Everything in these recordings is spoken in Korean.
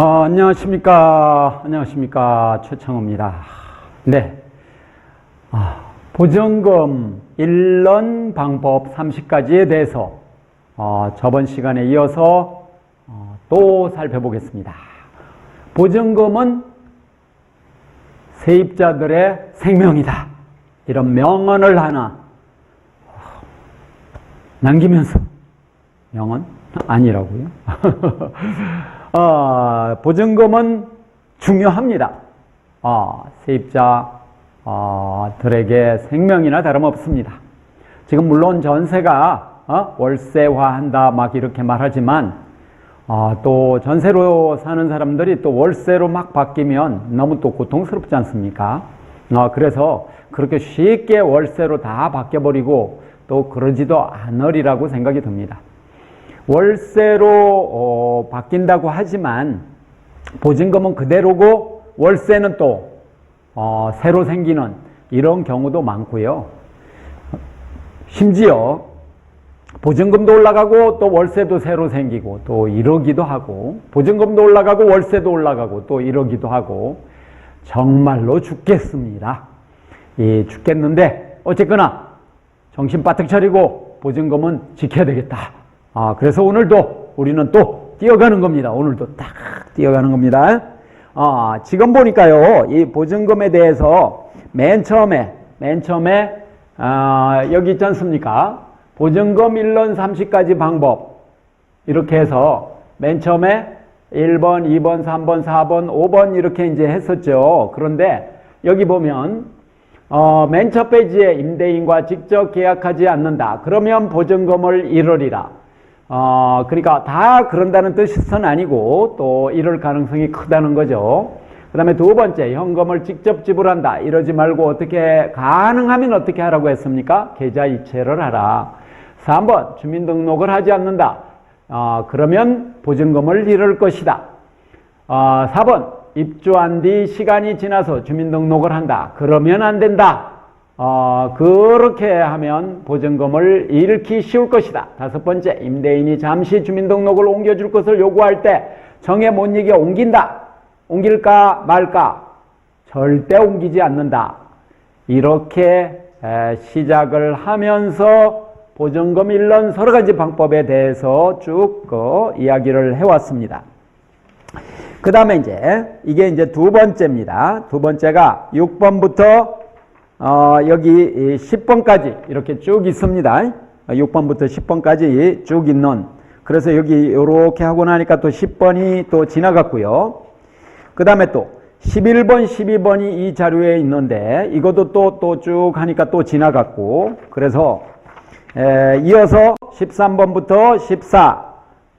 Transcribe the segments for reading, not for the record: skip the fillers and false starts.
안녕하십니까. 최창호입니다. 네. 보증금 1년 방법 30가지에 대해서 저번 시간에 이어서 또 살펴보겠습니다. 보증금은 세입자들의 생명이다. 이런 명언을 하나 남기면서, 명언? 아니라고요. 보증금은 중요합니다. 세입자들에게 생명이나 다름없습니다. 지금 물론 전세가 월세화한다 막 이렇게 말하지만 또 전세로 사는 사람들이 또 월세로 막 바뀌면 너무 또 고통스럽지 않습니까? 그래서 그렇게 쉽게 월세로 다 바뀌어버리고 또 그러지도 않으리라고 생각이 듭니다. 월세로 바뀐다고 하지만 보증금은 그대로고 월세는 또 새로 생기는 이런 경우도 많고요. 심지어 보증금도 올라가고 또 월세도 새로 생기고 또 이러기도 하고, 보증금도 올라가고 월세도 올라가고 또 이러기도 하고, 정말로 죽겠습니다. 죽겠는데 어쨌거나 정신 바짝 차리고 보증금은 지켜야 되겠다. 그래서 오늘도 우리는 또 뛰어가는 겁니다. 오늘도 딱 뛰어가는 겁니다. 지금 보니까요, 이 보증금에 대해서 맨 처음에 여기 있지 않습니까? 보증금 1년 30가지 방법, 이렇게 해서 맨 처음에 1번, 2번, 3번, 4번, 5번 이렇게 이제 했었죠. 그런데 여기 보면 맨 첫 페이지에 임대인과 직접 계약하지 않는다. 그러면 보증금을 잃으리라. 그러니까 다 그런다는 뜻은 아니고 또 이럴 가능성이 크다는 거죠. 그 다음에 두 번째, 현금을 직접 지불한다. 이러지 말고 어떻게, 가능하면 어떻게 하라고 했습니까? 계좌이체를 하라. 3번, 주민등록을 하지 않는다. 그러면 보증금을 잃을 것이다. 4번, 입주한 뒤 시간이 지나서 주민등록을 한다. 그러면 안 된다. 그렇게 하면 보증금을 잃기 쉬울 것이다. 5번째, 임대인이 잠시 주민등록을 옮겨줄 것을 요구할 때 정해 못 이겨 옮긴다. 옮길까 말까? 절대 옮기지 않는다. 이렇게 시작을 하면서 보증금 1년 서로 가지 방법에 대해서 쭉 이야기를 해왔습니다. 그 다음에 이게 두 번째입니다. 두 번째가 6번부터 여기 10번까지 이렇게 쭉 있습니다. 6번부터 10번까지 쭉 있는, 그래서 여기 이렇게 하고 나니까 또 10번이 또 지나갔고요. 그 다음에 또 11번, 12번이 이 자료에 있는데 이것도 또 쭉 하니까 또 지나갔고, 그래서 이어서 13번부터 14,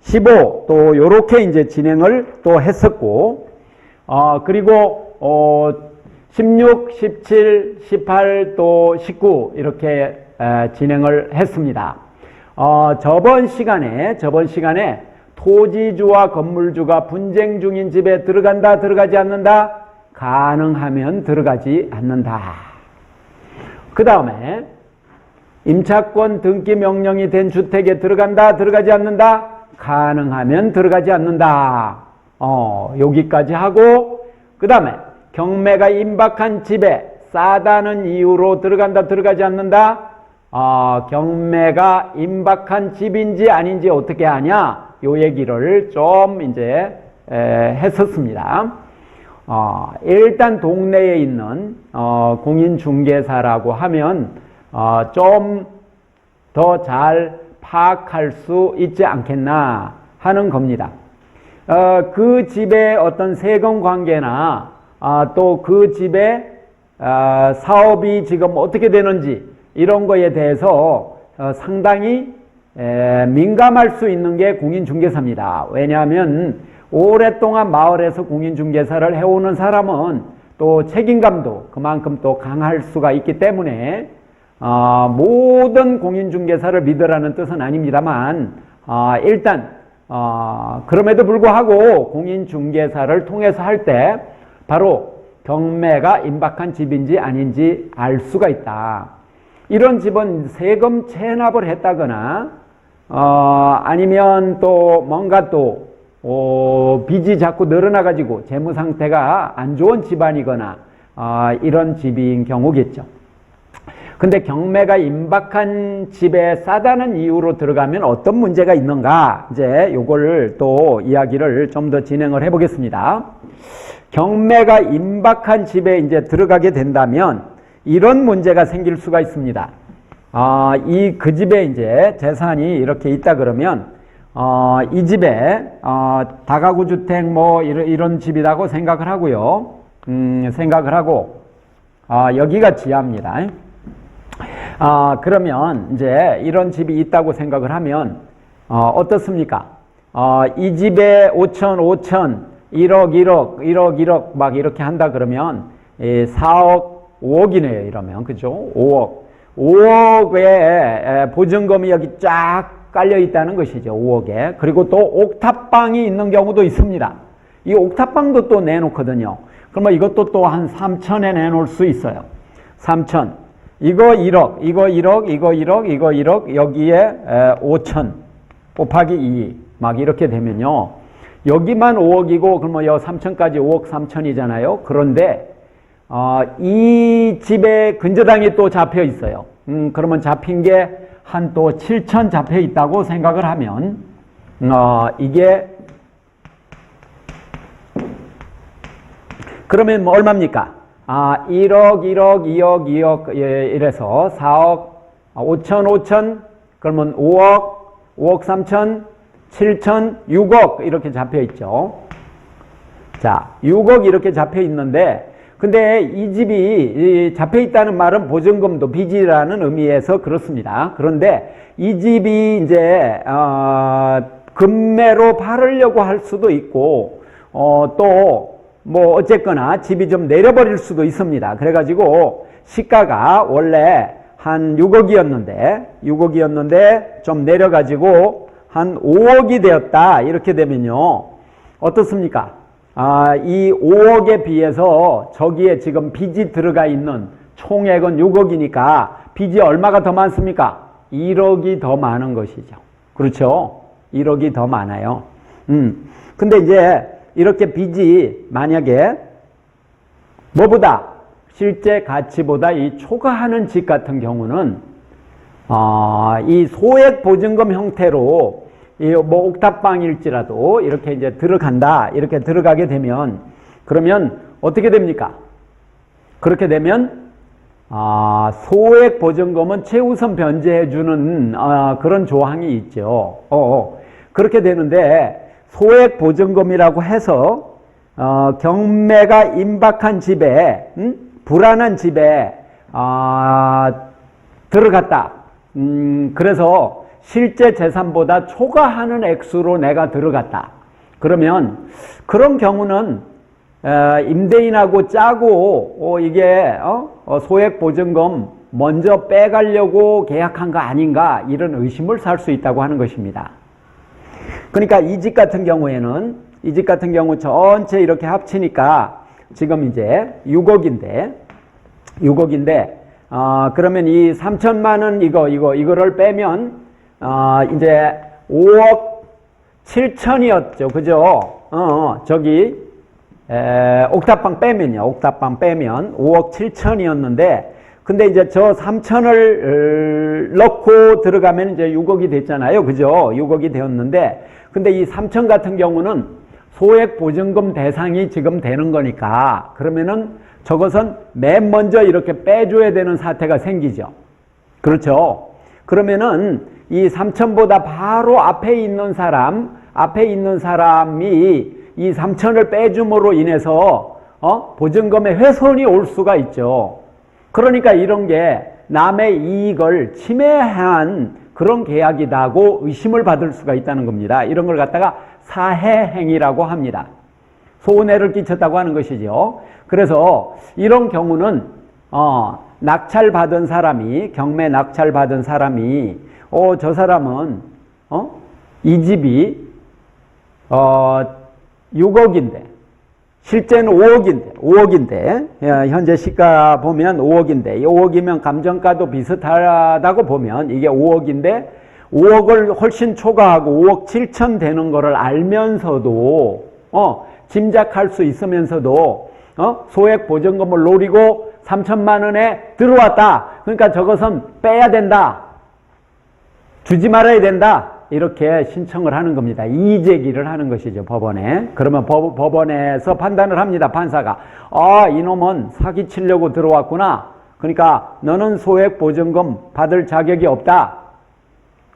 15 또 요렇게 이제 진행을 또 했었고, 그리고 16, 17, 18, 또 19 이렇게 진행을 했습니다. 저번 시간에 토지주와 건물주가 분쟁 중인 집에 들어간다, 들어가지 않는다? 가능하면 들어가지 않는다. 그 다음에 임차권 등기 명령이 된 주택에 들어간다, 들어가지 않는다? 가능하면 들어가지 않는다. 여기까지 하고, 그 다음에 경매가 임박한 집에 싸다는 이유로 들어간다, 들어가지 않는다? 경매가 임박한 집인지 아닌지 어떻게 하냐? 요 얘기를 좀 했었습니다. 일단 동네에 있는 공인중개사라고 하면 좀 더 잘 파악할 수 있지 않겠나 하는 겁니다. 그 집의 어떤 세금 관계나 또 그 집의 사업이 지금 어떻게 되는지 이런 거에 대해서 상당히 민감할 수 있는 게 공인중개사입니다. 왜냐하면 오랫동안 마을에서 공인중개사를 해오는 사람은 또 책임감도 그만큼 또 강할 수가 있기 때문에 모든 공인중개사를 믿으라는 뜻은 아닙니다만, 일단 그럼에도 불구하고 공인중개사를 통해서 할 때 바로 경매가 임박한 집인지 아닌지 알 수가 있다. 이런 집은 세금 체납을 했다거나 아니면 또 뭔가 또 빚이 자꾸 늘어나가지고 재무 상태가 안 좋은 집안이거나 이런 집인 경우겠죠. 근데 경매가 임박한 집에 싸다는 이유로 들어가면 어떤 문제가 있는가? 이제 요걸 또 이야기를 좀 더 진행을 해 보겠습니다. 경매가 임박한 집에 이제 들어가게 된다면 이런 문제가 생길 수가 있습니다. 그 집에 이제 재산이 이렇게 있다 그러면, 이 집에, 다가구 주택 뭐 이런 집이라고 생각을 하고요. 생각을 하고, 여기가 지하입니다. 그러면 이제 이런 집이 있다고 생각을 하면 어떻습니까? 이 집에 5천 1억 막 이렇게 한다 그러면 4억 5억이네요. 이러면 그죠? 5억에 보증금이 여기 쫙 깔려 있다는 것이죠. 5억에. 그리고 또 옥탑방이 있는 경우도 있습니다. 이 옥탑방도 또 내놓거든요. 그러면 이것도 또 한 3천에 내놓을 수 있어요. 3천. 이거 1억, 이거 1억, 이거 1억, 이거 1억, 여기에 5천 곱하기 2. 막 이렇게 되면요. 여기만 5억이고, 그러면 여 3천까지 5억 3천이잖아요. 그런데, 이 집에 근저당이 또 잡혀 있어요. 그러면 잡힌 게 한 또 7천 잡혀 있다고 생각을 하면, 이게, 그러면 뭐 얼마입니까? 1억, 2억, 이래서 4억, 5천, 그러면 5억 3천, 7천, 6억 이렇게 잡혀 있죠. 자, 6억 이렇게 잡혀 있는데, 근데 이 집이 잡혀 있다는 말은 보증금도 빚이라는 의미에서 그렇습니다. 그런데 이 집이 이제, 금매로 팔으려고 할 수도 있고, 또, 뭐 어쨌거나 집이 좀 내려버릴 수도 있습니다. 그래가지고 시가가 원래 한 6억이었는데 좀 내려가지고 한 5억이 되었다. 이렇게 되면요. 어떻습니까? 이 5억에 비해서 저기에 지금 빚이 들어가 있는 총액은 6억이니까 빚이 얼마가 더 많습니까? 1억이 더 많은 것이죠. 그렇죠? 1억이 더 많아요. 근데 이제 이렇게 빚이 만약에 뭐보다 실제 가치보다 이 초과하는 집 같은 경우는 이 소액 보증금 형태로 이 뭐 옥탑방일지라도 이렇게 이제 들어간다. 이렇게 들어가게 되면 그러면 어떻게 됩니까? 그렇게 되면 소액 보증금은 최우선 변제해 주는 그런 조항이 있죠. 그렇게 되는데 소액 보증금이라고 해서 경매가 임박한 집에 불안한 집에 들어갔다. 그래서 실제 재산보다 초과하는 액수로 내가 들어갔다. 그러면 그런 경우는 임대인하고 짜고 이게 소액 보증금 먼저 빼가려고 계약한 거 아닌가 이런 의심을 살 수 있다고 하는 것입니다. 그러니까 이 집 같은 경우에는 이 집 같은 경우 전체 이렇게 합치니까 지금 이제 6억인데 그러면 이 3천만 원 이거를 빼면 이제 5억 7천이었죠. 그죠? 저기 옥탑방 빼면요. 5억 7천이었는데 근데 이제 저 3천을 넣고 들어가면 이제 6억이 됐잖아요. 그죠? 6억이 되었는데 근데 이 3천 같은 경우는 소액 보증금 대상이 지금 되는 거니까 그러면은 저것은 맨 먼저 이렇게 빼줘야 되는 사태가 생기죠. 그렇죠? 그러면은 이 3천보다 바로 앞에 있는 사람이 이 3천을 빼줌으로 인해서 보증금의 훼손이 올 수가 있죠. 그러니까 이런 게 남의 이익을 침해한 그런 계약이라고 의심을 받을 수가 있다는 겁니다. 이런 걸 갖다가 사해행위라고 합니다. 손해를 끼쳤다고 하는 것이죠. 그래서 이런 경우는 낙찰받은 사람이 경매 낙찰받은 사람이 저 사람은 이 집이 6억인데 실제는 5억인데 현재 시가 보면 5억인데 이 5억이면 감정가도 비슷하다고 보면 이게 5억인데 5억을 훨씬 초과하고 5억 7천 되는 거를 알면서도 짐작할 수 있으면서도 소액 보증금을 노리고 3천만 원에 들어왔다. 그러니까 저것은 빼야 된다. 주지 말아야 된다. 이렇게 신청을 하는 겁니다. 이의제기를 하는 것이죠, 법원에. 그러면 법원에서 판단을 합니다, 판사가. 이놈은 사기치려고 들어왔구나. 그러니까 너는 소액 보증금 받을 자격이 없다.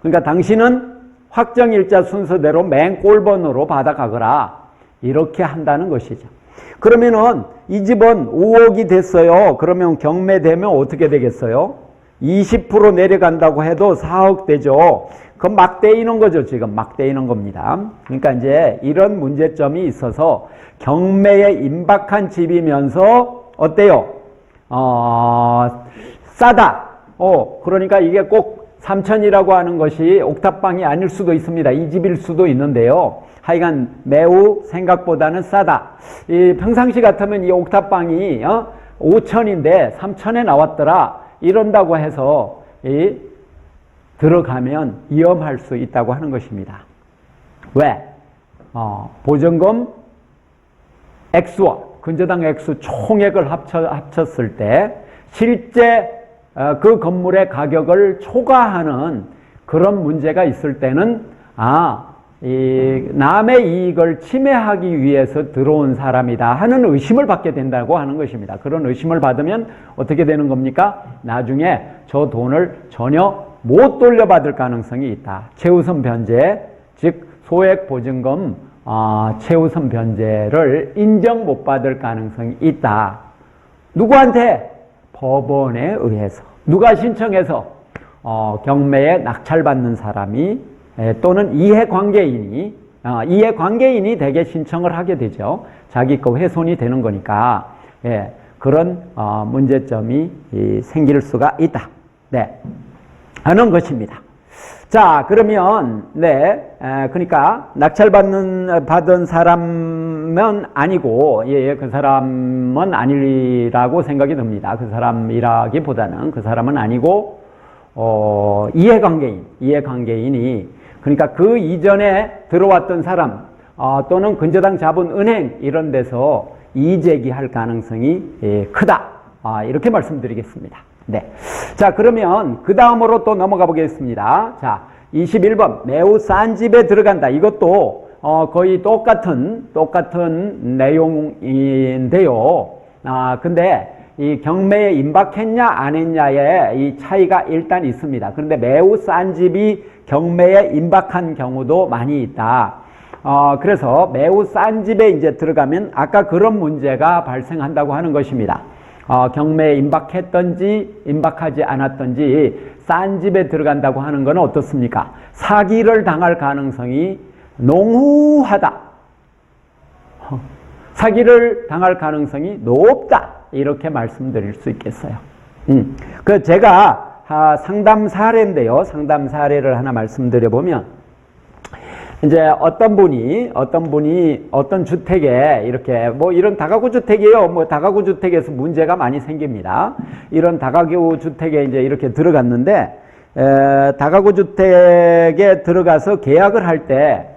그러니까 당신은 확정일자 순서대로 맨 꼴번으로 받아가거라. 이렇게 한다는 것이죠. 그러면은 이 집은 5억이 됐어요. 그러면 경매되면 어떻게 되겠어요? 20% 내려간다고 해도 4억 되죠. 그건 막 떼이는 거죠. 지금 막 떼이는 겁니다. 그러니까 이제 이런 문제점이 있어서 경매에 임박한 집이면서 어때요? 싸다. 그러니까 이게 꼭 3천이라고 하는 것이 옥탑방이 아닐 수도 있습니다. 이 집일 수도 있는데요. 하여간 매우 생각보다는 싸다. 이 평상시 같으면 이 옥탑방이 5천인데 3천에 나왔더라. 이런다고 해서 들어가면 위험할 수 있다고 하는 것입니다. 왜? 보증금 액수와 근저당 액수 총액을 합쳤을 때 실제 그 건물의 가격을 초과하는 그런 문제가 있을 때는 이 남의 이익을 침해하기 위해서 들어온 사람이다 하는 의심을 받게 된다고 하는 것입니다. 그런 의심을 받으면 어떻게 되는 겁니까? 나중에 저 돈을 전혀 못 돌려받을 가능성이 있다. 최우선 변제, 즉 소액 보증금 최우선 변제를 인정 못 받을 가능성이 있다. 누구한테? 법원에 의해서. 누가 신청해서? 경매에 낙찰받는 사람이 또는 이해관계인이 대개 신청을 하게 되죠. 자기 거 훼손이 되는 거니까 그런 문제점이 생길 수가 있다. 네, 하는 것입니다. 자, 그러면 그러니까 받은 사람은 아니고 그 사람은 아니라고 생각이 듭니다. 그 사람이라기보다는 그 사람은 아니고 이해관계인이 그러니까 그 이전에 들어왔던 사람 또는 근저당 잡은 은행 이런 데서 이의제기할 가능성이 크다. 이렇게 말씀드리겠습니다. 네. 자, 그러면 그 다음으로 또 넘어가 보겠습니다. 자, 21번 매우 싼 집에 들어간다. 이것도 거의 똑같은 내용인데요. 근데 이 경매에 임박했냐 안 했냐의 이 차이가 일단 있습니다. 그런데 매우 싼 집이 경매에 임박한 경우도 많이 있다. 그래서 매우 싼 집에 이제 들어가면 아까 그런 문제가 발생한다고 하는 것입니다. 경매에 임박했던지 임박하지 않았던지 싼 집에 들어간다고 하는 건 어떻습니까? 사기를 당할 가능성이 농후하다. 사기를 당할 가능성이 높다. 이렇게 말씀드릴 수 있겠어요. 그 제가 상담 사례인데요. 상담 사례를 하나 말씀드려보면 이제 어떤 분이 어떤 주택에 이렇게 이런 다가구 주택이에요. 다가구 주택에서 문제가 많이 생깁니다. 이런 다가구 주택에 이제 이렇게 들어갔는데 다가구 주택에 들어가서 계약을 할 때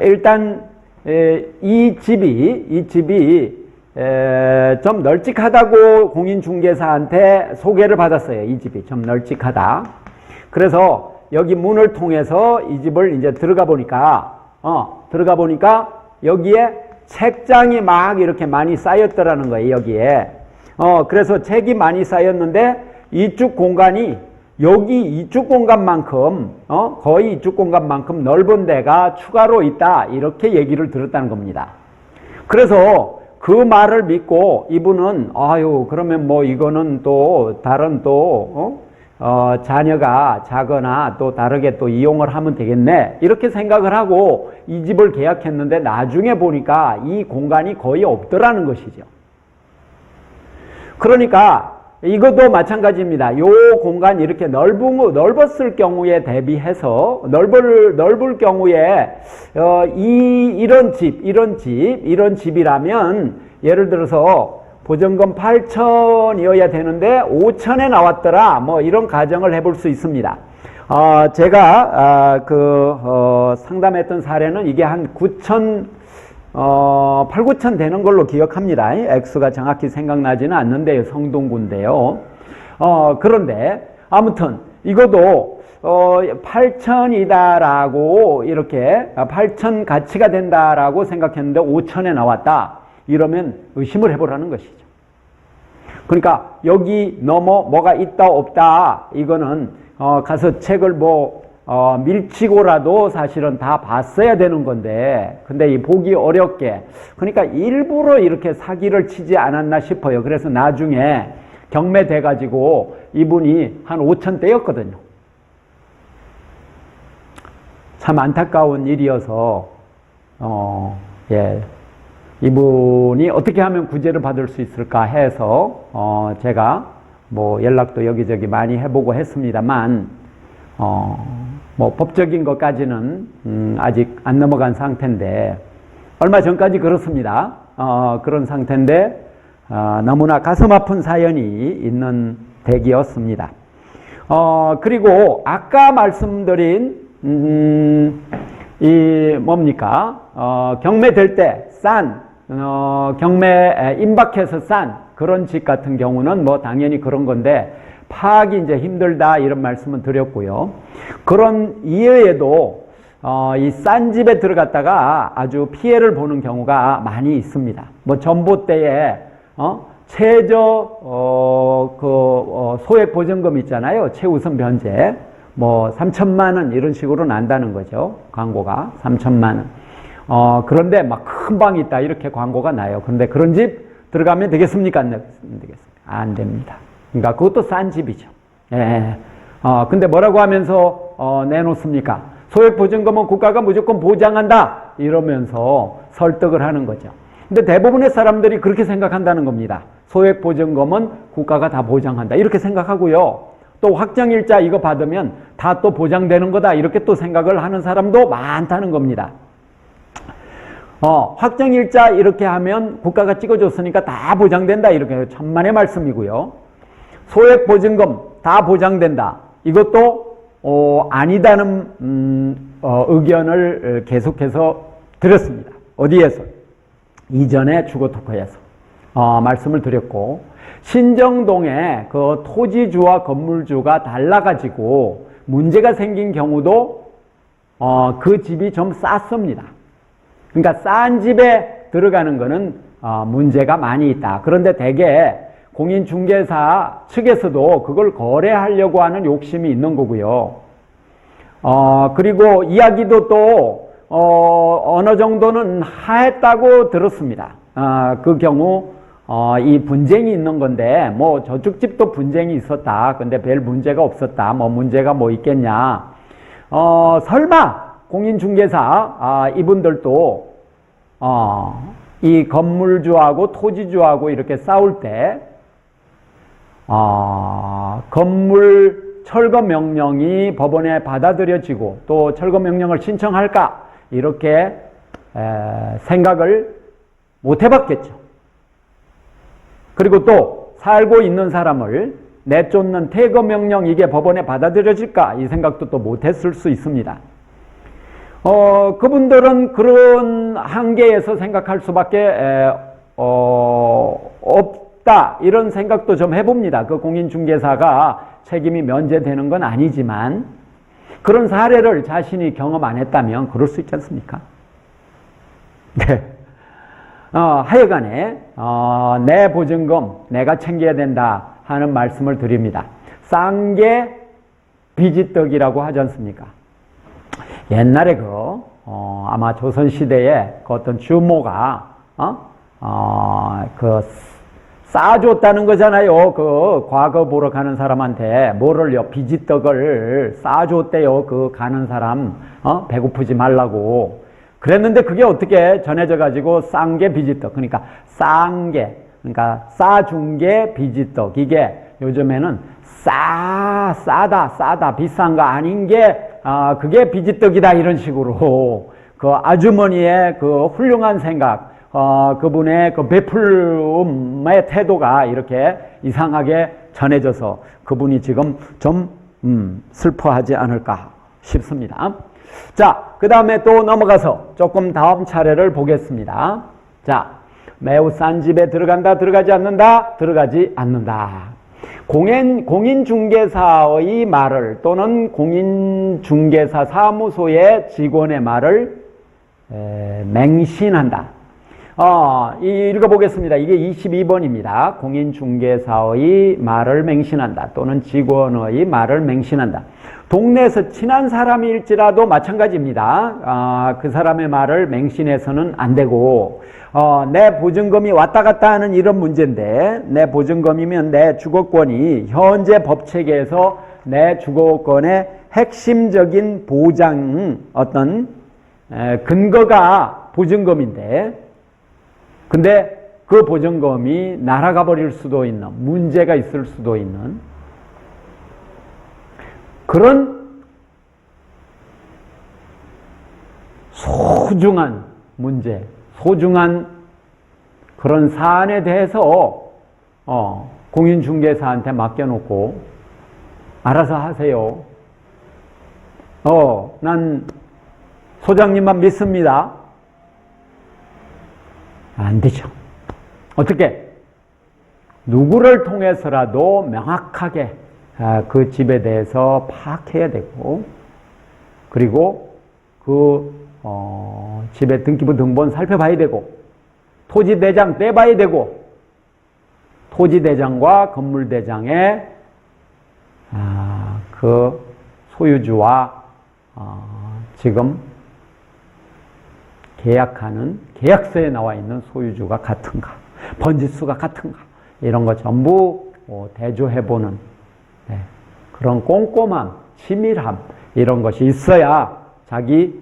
일단 이 집이 좀 널찍하다고 공인중개사한테 소개를 받았어요. 이 집이 좀 널찍하다. 그래서 여기 문을 통해서 이 집을 이제 들어가 보니까 여기에 책장이 막 이렇게 많이 쌓였더라는 거예요. 여기에. 그래서 책이 많이 쌓였는데 이쪽 공간이 여기 이쪽 공간만큼 거의 이쪽 공간만큼 넓은 데가 추가로 있다. 이렇게 얘기를 들었다는 겁니다. 그래서 그 말을 믿고 이분은 그러면 이거는 또 다른 자녀가 자거나 또 다르게 또 이용을 하면 되겠네. 이렇게 생각을 하고 이 집을 계약했는데 나중에 보니까 이 공간이 거의 없더라는 것이죠. 그러니까 이것도 마찬가지입니다. 요 공간 이렇게 넓었을 경우에 대비해서 넓을 경우에 이런 집이라면 예를 들어서 보증금 8천이어야 되는데 5천에 나왔더라. 이런 가정을 해볼 수 있습니다. 제가 상담했던 사례는 이게 한 9천 8, 9천 되는 걸로 기억합니다. 액수가 정확히 생각나지는 않는데요. 성동구인데요. 그런데 아무튼 이것도 8천이다라고 이렇게 8천 가치가 된다라고 생각했는데 5천에 나왔다. 이러면 의심을 해보라는 것이죠. 그러니까 여기 넘어 뭐가 있다 없다 이거는 가서 책을 밀치고라도 사실은 다 봤어야 되는 건데 근데 이 보기 어렵게 그러니까 일부러 이렇게 사기를 치지 않았나 싶어요. 그래서 나중에 경매돼 가지고 이분이 한 5천대였거든요. 참 안타까운 일이어서 이분이 어떻게 하면 구제를 받을 수 있을까 해서 제가 연락도 여기저기 많이 해보고 했습니다만 법적인 것까지는 아직 안 넘어간 상태인데 얼마 전까지 그렇습니다. 그런 상태인데 너무나 가슴 아픈 사연이 있는 댁이었습니다. 그리고 아까 말씀드린 경매될 때 경매 임박해서 싼 그런 집 같은 경우는 당연히 그런 건데 파악이 이제 힘들다 이런 말씀은 드렸고요. 그런 이외에도 이 싼 집에 들어갔다가 아주 피해를 보는 경우가 많이 있습니다. 전봇대에 소액 보증금 있잖아요. 최우선 변제 3천만 원 이런 식으로 난다는 거죠. 광고가 3천만 원. 그런데 큰 방이 있다 이렇게 광고가 나요. 그런데 그런 집 들어가면 되겠습니까? 안 되겠습니까? 안 됩니다. 그러니까 그것도 싼 집이죠. 근데 뭐라고 하면서 내놓습니까? 소액 보증금은 국가가 무조건 보장한다 이러면서 설득을 하는 거죠. 근데 대부분의 사람들이 그렇게 생각한다는 겁니다. 소액 보증금은 국가가 다 보장한다 이렇게 생각하고요. 또 확정일자 이거 받으면 다 또 보장되는 거다 이렇게 또 생각을 하는 사람도 많다는 겁니다. 확정일자 이렇게 하면 국가가 찍어줬으니까 다 보장된다 이렇게 천만의 말씀이고요. 소액 보증금 다 보장된다. 이것도 아니다는 의견을 계속해서 드렸습니다. 어디에서? 이전에 주거토크에서 말씀을 드렸고 신정동에 그 토지주와 건물주가 달라가지고 문제가 생긴 경우도 그 집이 좀 쌌습니다. 그러니까 싼 집에 들어가는 거는 문제가 많이 있다. 그런데 대개 공인중개사 측에서도 그걸 거래하려고 하는 욕심이 있는 거고요. 그리고 이야기도 또 어느 정도는 하했다고 들었습니다. 그 경우 이 분쟁이 있는 건데 저쪽 집도 분쟁이 있었다. 근데 별 문제가 없었다. 문제가 있겠냐. 설마 공인중개사 이분들도 이 건물주하고 토지주하고 이렇게 싸울 때 건물 철거 명령이 법원에 받아들여지고 또 철거 명령을 신청할까 이렇게 생각을 못 해봤겠죠. 그리고 또 살고 있는 사람을 내쫓는 퇴거 명령 이게 법원에 받아들여질까 이 생각도 또 못했을 수 있습니다. 그분들은 그런 한계에서 생각할 수밖에 없다 이런 생각도 좀 해봅니다. 그 공인중개사가 책임이 면제되는 건 아니지만 그런 사례를 자신이 경험 안 했다면 그럴 수 있지 않습니까? 네. 하여간에 내 보증금 내가 챙겨야 된다 하는 말씀을 드립니다. 싼 게 비지떡이라고 하지 않습니까? 옛날에 아마 조선시대에 그 어떤 주모가 싸줬다는 거잖아요. 그 과거 보러 가는 사람한테 뭐를요? 비지떡을 싸줬대요. 그 가는 사람 배고프지 말라고. 그랬는데 그게 어떻게 전해져 가지고 싼 게 비지떡. 그러니까 싼 게 그러니까 싸준 게 비지떡. 이게 요즘에는 싸다 비싼 거 아닌 게 그게 비지떡이다 이런 식으로 그 아주머니의 그 훌륭한 생각 그분의 그 베풀음의 태도가 이렇게 이상하게 전해져서 그분이 지금 좀 슬퍼하지 않을까 싶습니다. 자, 그 다음에 또 넘어가서 조금 다음 차례를 보겠습니다. 자, 매우 싼 집에 들어간다, 들어가지 않는다, 들어가지 않는다. 공인중개사의 말을 또는 공인중개사 사무소의 직원의 말을 맹신한다. 읽어보겠습니다. 이게 22번입니다. 공인중개사의 말을 맹신한다. 또는 직원의 말을 맹신한다. 동네에서 친한 사람일지라도 마찬가지입니다. 그 사람의 말을 맹신해서는 안 되고, 내 보증금이 왔다 갔다 하는 이런 문제인데, 내 보증금이면 내 주거권이 현재 법체계에서 내 주거권의 핵심적인 보장, 어떤 근거가 보증금인데, 근데 그 보증금이 날아가 버릴 수도 있는, 문제가 있을 수도 있는 그런 소중한 문제, 소중한 그런 사안에 대해서 공인중개사한테 맡겨놓고 알아서 하세요. 난 소장님만 믿습니다. 안 되죠. 어떻게? 누구를 통해서라도 명확하게 그 집에 대해서 파악해야 되고, 그리고 그 집의 등기부 등본 살펴봐야 되고, 토지대장 떼봐야 되고, 토지대장과 건물대장의 그 소유주와 지금 계약하는 계약서에 나와 있는 소유주가 같은가, 번지수가 같은가, 이런 거 전부 대조해보는 그런 꼼꼼함, 치밀함, 이런 것이 있어야 자기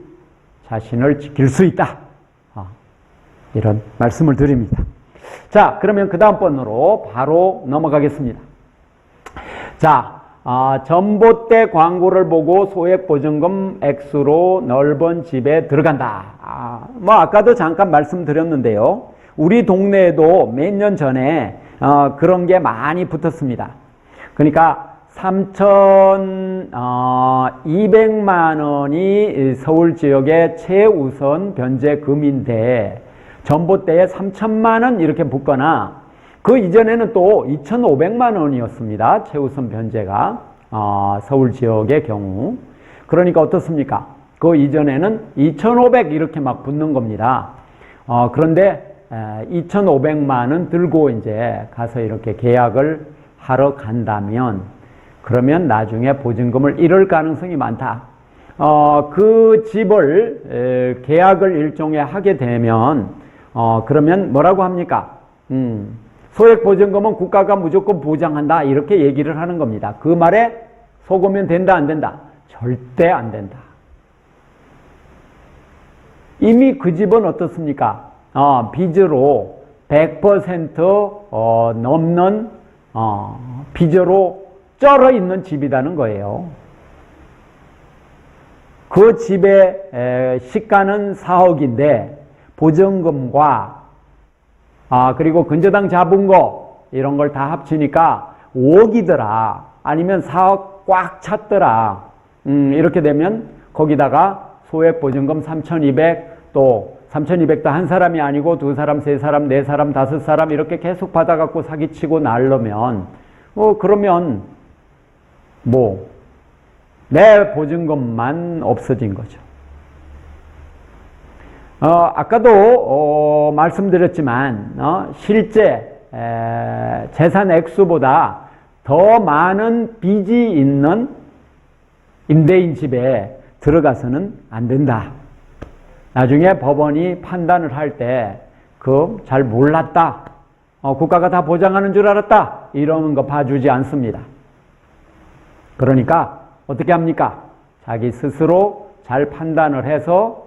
자신을 지킬 수 있다. 이런 말씀을 드립니다. 자, 그러면 그 다음 번으로 바로 넘어가겠습니다. 자, 전봇대 광고를 보고 소액보증금 액수로 넓은 집에 들어간다. 아까도 잠깐 말씀드렸는데요. 우리 동네에도 몇 년 전에 그런 게 많이 붙었습니다. 그러니까 3,200만 원이 서울 지역의 최우선 변제금인데 전봇대에 3,000만 원 이렇게 붙거나, 그 이전에는 또 2,500만 원이었습니다. 최우선 변제가 서울 지역의 경우. 그러니까 어떻습니까? 그 이전에는 2,500 이렇게 막 붙는 겁니다. 그런데 2,500만 원 들고 이제 가서 이렇게 계약을 하러 간다면, 그러면 나중에 보증금을 잃을 가능성이 많다. 그 집을 계약을 일종의 하게 되면 그러면 뭐라고 합니까? 소액보증금은 국가가 무조건 보장한다, 이렇게 얘기를 하는 겁니다. 그 말에 속으면 된다, 안 된다? 절대 안 된다. 이미 그 집은 어떻습니까? 빚으로 100% 넘는 빚으로 쩔어 있는 집이라는 거예요. 그 집의 시가는 4억인데 보증금과 그리고 근저당 잡은 거 이런 걸 다 합치니까 5억이더라, 아니면 4억 꽉 찼더라. 이렇게 되면 거기다가 소액보증금 3,200, 또 3,200도 한 사람이 아니고 두 사람, 세 사람, 네 사람, 다섯 사람 이렇게 계속 받아갖고 사기치고 날려면 그러면 내 보증금만 없어진 거죠. 아까도 말씀드렸지만 실제 재산 액수보다 더 많은 빚이 있는 임대인 집에 들어가서는 안 된다. 나중에 법원이 판단을 할 때 잘 몰랐다, 국가가 다 보장하는 줄 알았다, 이런 거 봐주지 않습니다. 그러니까 어떻게 합니까? 자기 스스로 잘 판단을 해서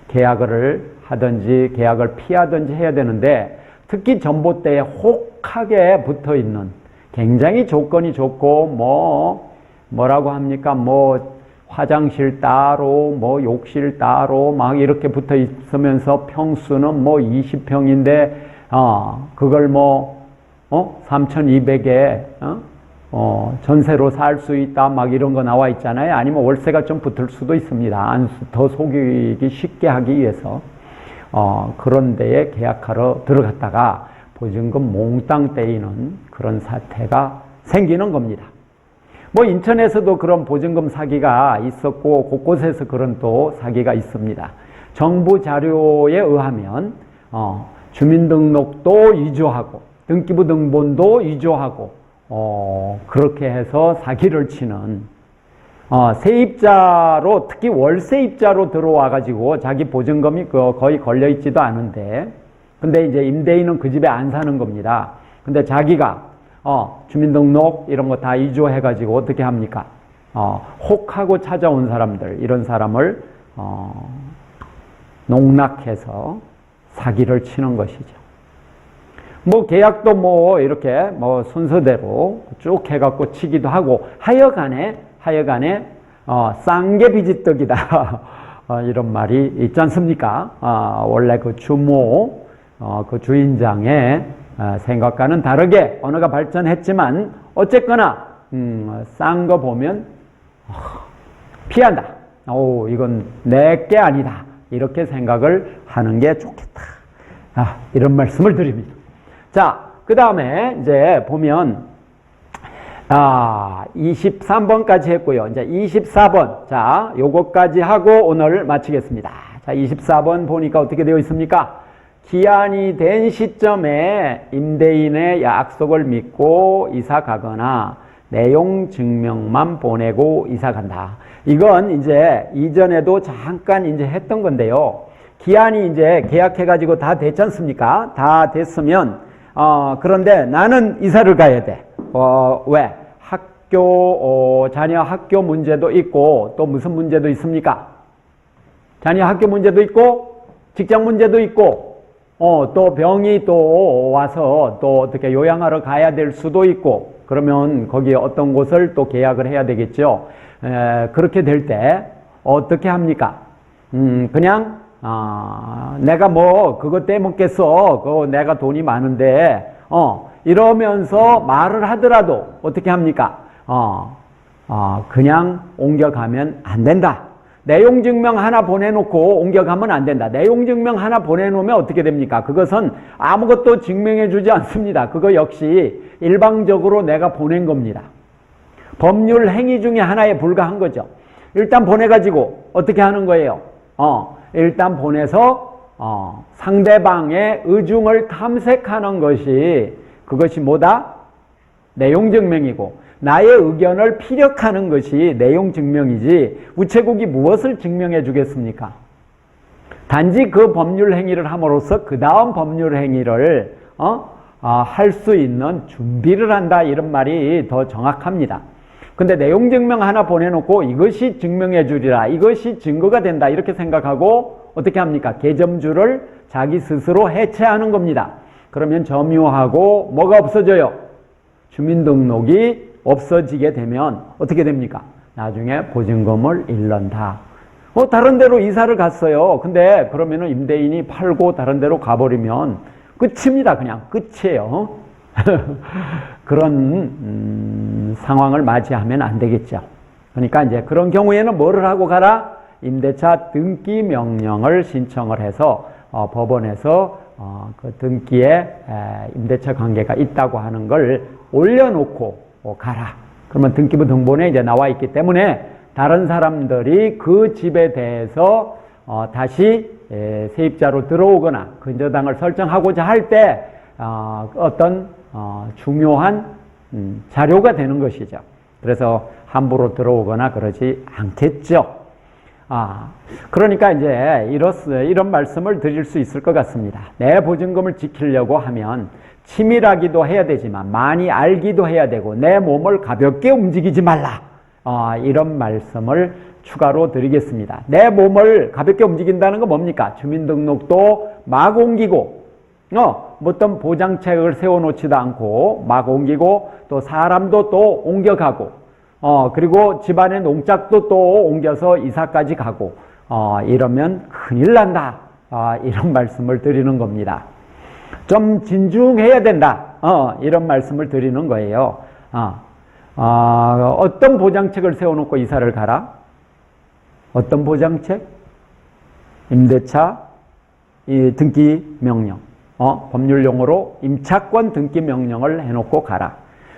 계약을 하든지 계약을 피하든지 해야 되는데, 특히 전봇대에 혹하게 붙어있는, 굉장히 조건이 좋고 뭐라고 합니까? 화장실 따로, 욕실 따로 막 이렇게 붙어 있으면서 평수는 20평인데 그걸 3,200에 전세로 살 수 있다 막 이런 거 나와 있잖아요. 아니면 월세가 좀 붙을 수도 있습니다. 더 속이기 쉽게 하기 위해서 그런 데에 계약하러 들어갔다가 보증금 몽땅 떼이는 그런 사태가 생기는 겁니다. 뭐 인천에서도 그런 보증금 사기가 있었고 곳곳에서 그런 또 사기가 있습니다. 정부 자료에 의하면 주민등록도 위조하고 등기부 등본도 위조하고 그렇게 해서 사기를 치는 세입자로 특히 월세입자로 들어와 가지고 자기 보증금이 거의 걸려 있지도 않은데 근데 이제 임대인은 그 집에 안 사는 겁니다. 근데 자기가 주민등록 이런 거 다 위조해 가지고 어떻게 합니까? 혹하고 찾아온 사람들 이런 사람을 농락해서 사기를 치는 것이죠. 뭐 계약도 뭐 이렇게 뭐 순서대로 쭉 해갖고 치기도 하고 하여간에 싼 게 비지떡이다 이런 말이 있지 않습니까? 원래 그 주모 그 주인장의 생각과는 다르게 언어가 발전했지만 어쨌거나 싼 거 보면 피한다. 이건 내 게 아니다. 이렇게 생각을 하는 게 좋겠다. 이런 말씀을 드립니다. 자, 그 다음에 이제 보면 23번까지 했고요. 이제 24번. 자, 요것까지 하고 오늘 마치겠습니다. 자, 24번 보니까 어떻게 되어 있습니까? 기한이 된 시점에 임대인의 약속을 믿고 이사 가거나 내용 증명만 보내고 이사 간다. 이건 이제 이전에도 잠깐 이제 했던 건데요. 기한이 이제 계약해가지고 다 됐지 않습니까? 다 됐으면, 그런데 나는 이사를 가야 돼. 왜? 자녀 학교 문제도 있고, 또 무슨 문제도 있습니까? 자녀 학교 문제도 있고, 직장 문제도 있고, 또 병이 또 와서 또 어떻게 요양하러 가야 될 수도 있고, 그러면 거기에 어떤 곳을 또 계약을 해야 되겠죠. 그렇게 될 때, 어떻게 합니까? 그냥, 내가 뭐, 그거 떼먹겠어. 내가 돈이 많은데, 이러면서 말을 하더라도, 어떻게 합니까? 그냥 옮겨가면 안 된다. 내용 증명 하나 보내놓고 옮겨가면 안 된다. 내용 증명 하나 보내놓으면 어떻게 됩니까? 그것은 아무것도 증명해 주지 않습니다. 그거 역시 일방적으로 내가 보낸 겁니다. 법률 행위 중에 하나에 불과한 거죠. 일단 보내가지고 어떻게 하는 거예요? 일단 보내서 상대방의 의중을 탐색하는 것이 그것이 뭐다? 내용 증명이고 나의 의견을 피력하는 것이 내용 증명이지 우체국이 무엇을 증명해 주겠습니까? 단지 그 법률 행위를 함으로써 그 다음 법률 행위를 할 수 있는 준비를 한다 이런 말이 더 정확합니다. 근데 내용 증명 하나 보내놓고 이것이 증명해 주리라 이것이 증거가 된다 이렇게 생각하고 어떻게 합니까? 개점주를 자기 스스로 해체하는 겁니다. 그러면 점유하고 뭐가 없어져요? 주민등록이 없어지게 되면 어떻게 됩니까? 나중에 보증금을 잃는다. 다른 데로 이사를 갔어요. 근데 그러면은 임대인이 팔고 다른 데로 가버리면 끝입니다. 그냥 끝이에요. 그런 상황을 맞이하면 안 되겠죠. 그러니까 이제 그런 경우에는 뭐를 하고 가라? 임대차 등기 명령을 신청을 해서 법원에서 그 등기에 임대차 관계가 있다고 하는 걸 올려놓고 가라. 그러면 등기부 등본에 이제 나와 있기 때문에 다른 사람들이 그 집에 대해서 다시 세입자로 들어오거나 근저당을 설정하고자 할 때 어떤 중요한 자료가 되는 것이죠. 그래서 함부로 들어오거나 그러지 않겠죠. 그러니까 이제 이런 말씀을 드릴 수 있을 것 같습니다. 내 보증금을 지키려고 하면 치밀하기도 해야 되지만 많이 알기도 해야 되고 내 몸을 가볍게 움직이지 말라. 이런 말씀을 추가로 드리겠습니다. 내 몸을 가볍게 움직인다는 건 뭡니까? 주민등록도 막 옮기고 어떤 보장책을 세워놓지도 않고 막 옮기고 또 사람도 또 옮겨가고 그리고 집안의 농작도 또 옮겨서 이사까지 가고 이러면 큰일 난다. 이런 말씀을 드리는 겁니다. 좀 진중해야 된다. 이런 말씀을 드리는 거예요. 어떤 보장책을 세워놓고 이사를 가라? 어떤 보장책? 임대차 등기 명령. 법률 용어로 임차권 등기 명령을 해놓고 가라.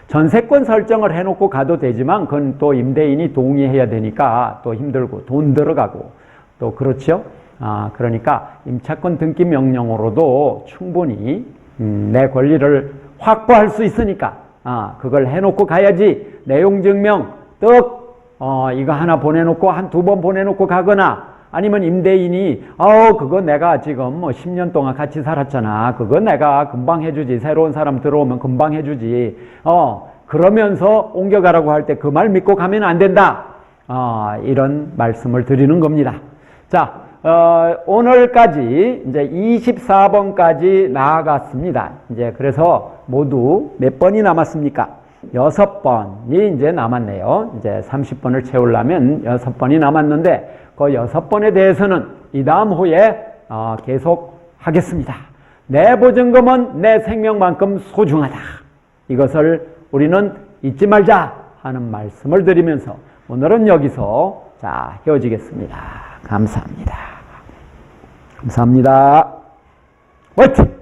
전세권 설정을 해놓고 가도 되지만 그건 또 임대인이 동의해야 되니까 또 힘들고 돈 들어가고 또 그렇죠. 그러니까 임차권 등기 명령으로도 충분히 내 권리를 확보할 수 있으니까 그걸 해놓고 가야지. 내용 증명 이거 하나 보내놓고 한 두 번 보내놓고 가거나 아니면 임대인이 그거 내가 지금 10년 동안 같이 살았잖아. 그거 내가 금방 해주지. 새로운 사람 들어오면 금방 해주지. 그러면서 옮겨가라고 할 때 그 말 믿고 가면 안 된다. 이런 말씀을 드리는 겁니다. 자, 오늘까지 이제 24번까지 나아갔습니다. 이제 그래서 모두 몇 번이 남았습니까? 6번이 이제 남았네요. 이제 30번을 채우려면 6번이 남았는데 그 6번에 대해서는 이 다음 후에 계속 하겠습니다. 내 보증금은 내 생명만큼 소중하다. 이것을 우리는 잊지 말자 하는 말씀을 드리면서 오늘은 여기서 헤어지겠습니다. 감사합니다. 감사합니다. 화이팅!